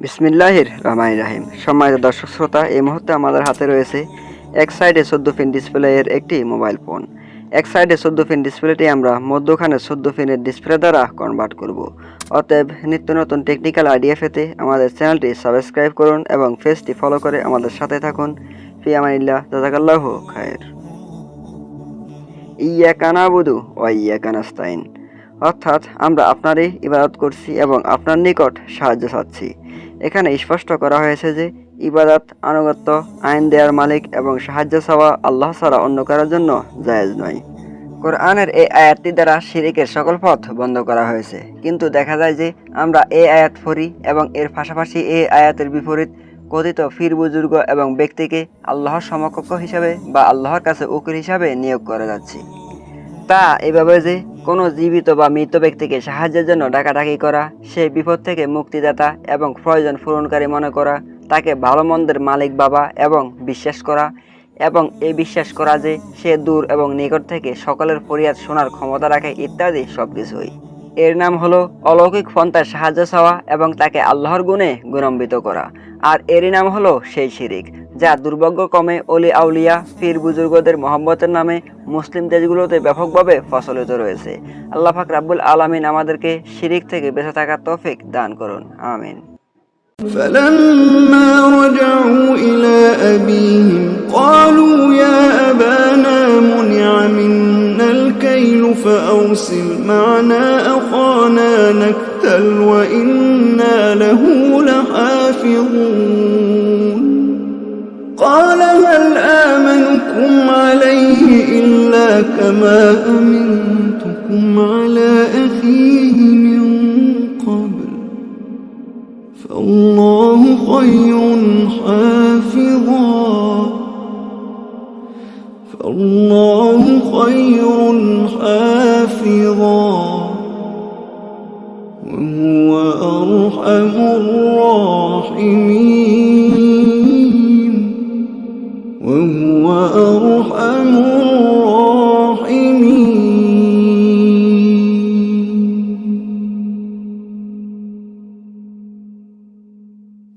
বিসমিল্লাহির রহমানির রহিম। সম্মানিত দর্শক শ্রোতা, এই মুহূর্তে আমাদের হাতে রয়েছে এক সাইডে 14 পিন ডিসপ্লে এর একটি মোবাইল ফোন। এক সাইডে 14 পিন ডিসপ্লেটি আমরা মধ্যখানে 14 পিনের ডিসপ্লে দ্বারা কনভার্ট করব। অতএব নিত্য নতুন টেকনিক্যাল আইডিয়া পেতে আমাদের চ্যানেলটি সাবস্ক্রাইব করুন এবং পেজটি ফলো করে আমাদের সাথে থাকুন। ফি আমানিল্লাহ, জাযাকাল্লাহু খায়ের। ইয়াকা না'বুদু ওয়া ইয়াকা নাস্তাইন, অর্থাৎ আমরা আপনারই ইবাদত করছি এবং আপনার নিকট সাহায্য চাচ্ছি। এখানে স্পষ্ট করা হয়েছে যে ইবাদত, আনুগত্য, আইন দেওয়ার মালিক এবং সাহায্য চাওয়া আল্লাহ ছাড়া অন্য কারোর জন্য জায়েজ নয়। কোরআনের এই আয়াতটি দ্বারা শিরিকের সকল পথ বন্ধ করা হয়েছে, কিন্তু দেখা যায় যে আমরা এই আয়াত পড়ি এবং এর পাশাপাশি এই আয়াতের বিপরীত কথিত ফির বুজুর্গ এবং ব্যক্তিকে আল্লাহর সমকক্ষ হিসাবে বা আল্লাহর কাছে উকিল হিসাবে নিয়োগ করে যাচ্ছি। তা এভাবে যে কোনো জীবিত বা মৃত ব্যক্তিকে সাহায্যের জন্য ডাকাডাকি করা, সে বিপদ থেকে মুক্তিদাতা এবং প্রয়োজন পূরণকারী মনে করা, তাকে ভালো মন্দের মালিক ভাবা এবং বিশ্বাস করা, এবং এই বিশ্বাস করা যে সে দূর এবং নিকট থেকে সকলের ফরিয়াদ শোনার ক্ষমতা রাখে ইত্যাদি সবকিছুই। এর নাম হলো অলৌকিক পন্থার সাহায্য চাওয়া এবং তাকে আল্লাহর গুণে গুণান্বিত করা। আর এরই নাম হলো সেই শিরিক, যা দুর্ভাগ্যক্রমে অলি আউলিয়া ফির বুজুর্গদের মহব্বতের নামে মুসলিম দেশগুলোতে ব্যাপকভাবে প্রচলিত রয়েছে। আল্লাহ পাক রাব্বুল আলামিন আমাদেরকে শিরিক থেকে বেঁচে থাকার তৌফিক দান করুন, আমিন। فلما رجعوا إلى أبيهم قالوا يا أبانا منع منا الكيل فأرسل معنا أخانا نكتل وإنا له لحافظون قال هل آمنكم عليه إلا كما أمنتكم على أخيه من قبل فالله خير حافظا وهو أرحم الراحمين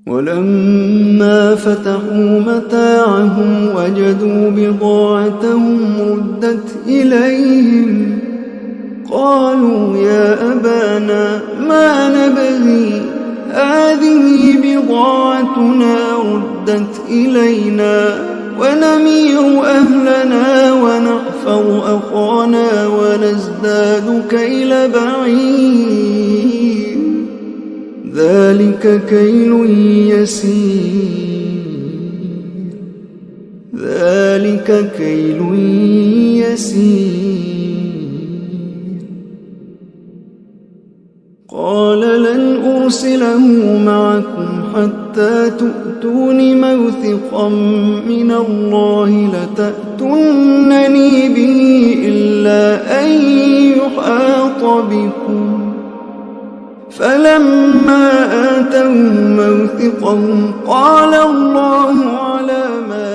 ولما فتحوا متاعهم وجدوا بضاعتهم ردت إليهم قالوا يا أبانا ما نبغي هذه بضاعتنا ردت إلينا ونمير أهلنا ونحفظ أخانا ونزداد كيل بعير ذلك كيل يسير قال لن أرسله معكم حتى تؤتون موثقا من الله لتأتونني به إلا أن يحاط بكم فلما آتوا موثقهم قال الله على ما